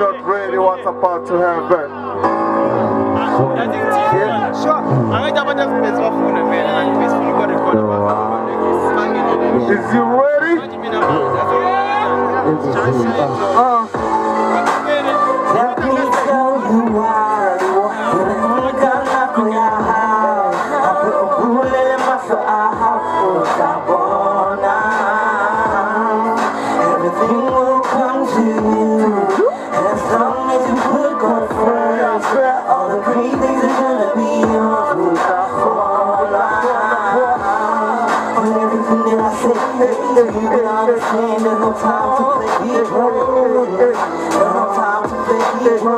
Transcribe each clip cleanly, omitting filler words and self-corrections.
not ready what's about to happen. Sure. Is you ready? Let me tell you why. Everything will come to you as long as you put God first. All the great things are gonna be yours without on everything that I say, you can understand. There's no time to play hero. There's no time to play hero.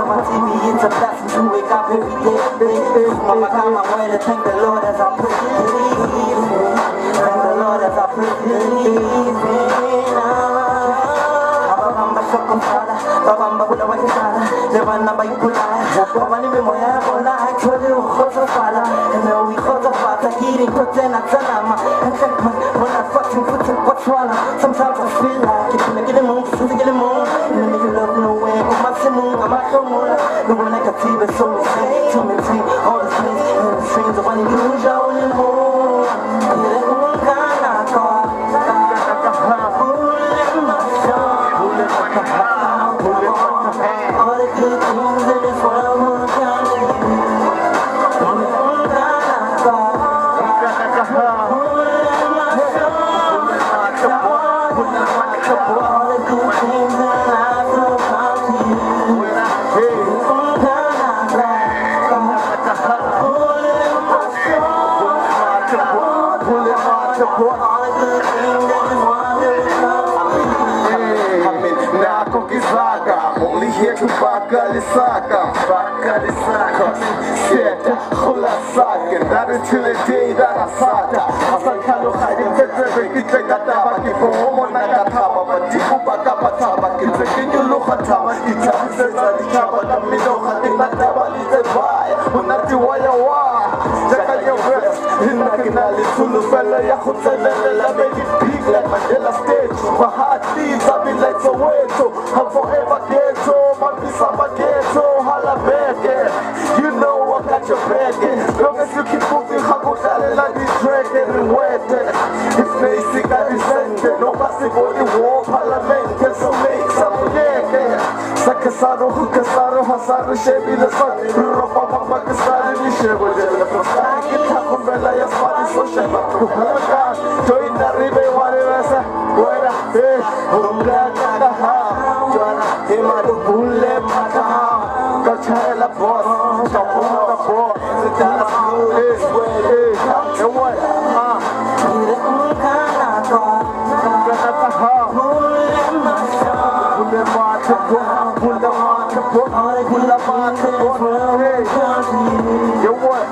My TV, it's a blessing to wake up every day. Mama, come my way to thank the Lord as I pray. Thank the Lord as I pray. Baba shokomfala, baba bula wakisala, levana bayukula, baba ni memoya bola, chole ukhoza fala, na ukhoza fata hiri kotena salama, when I fucking put in Botswana, sometimes I feel like if you get a moon, since you get a moon, and make you love no way, but my simu, I'm not so moon, no one like a TV, so me say, to maintain all the things and the strings of one you lose your own home, all the good things in this world will come to you. All the good things in life will come to you. All the good things in this world will come to you. Nakokizaka, only here to Bakalisaka, Seta, Hulasaka, not until the day that I sata. Asakano hiding the Kitaka, Kipo, Nakataba, but Tipu Bakapataba, Kitaka, you look at Tama, Kitaka, the Chaba, the Middle, Hataba, is a buy, when not the Wayawa, Zakaya West, in Nakinali, Tulu Fella, Yahuta, make it big like Mandela stage. My heart leaves, I've been like Soweto, I'm forever ghetto, my piece of my ghetto, Halabeke. You know I got your back, long as you keep moving, Hago Dale, like this dragon and wetted. It's basic, I descended, no possible, the war, parliament, can so make some, Sakasaro, Hukasaro, Hasaru, Shebi, the sun, Rupa, Pakistan, and Nishabu, the Prostaki, Takumbella, Yasmani, Soshema, Kuhalaga, join the Ribe, whatever, where I fish, Umbrella, Joanna, Himadu, Bule, Mata, Kachela, Boss, Chapona, Boss, the Dallas School is where it is, and what? You what?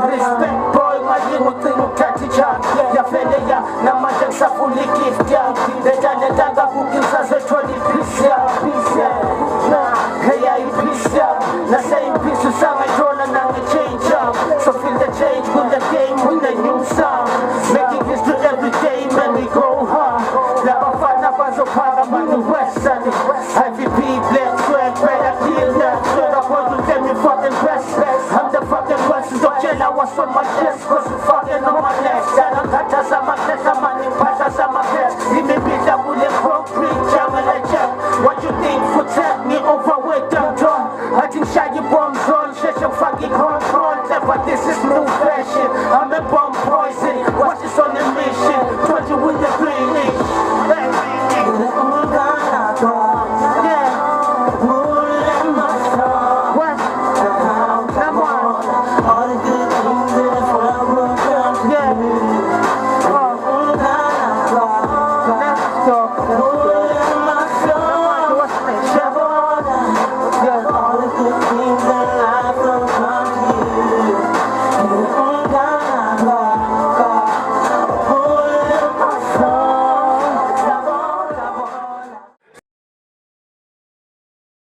Respect boy, malingo tinu katicha ya fele ya na majensa fuliki ya dejane daga kukinsa zetoni pisia na heya ipisia na same piece song I draw na change up so feel the change with the game with the new song making history every day man we go hard la bafana bazo para mani west side IVP black swag better kill that swag I want to tell me fucking best I'm the fucking west so I was from my chest, cause you fucking on my legs. I don't got us on my chest, I'm on the pass us on my chest. Give me bitch, I will let concrete, jam and I check. What you think for tap me overweight, down. I think shy bombs.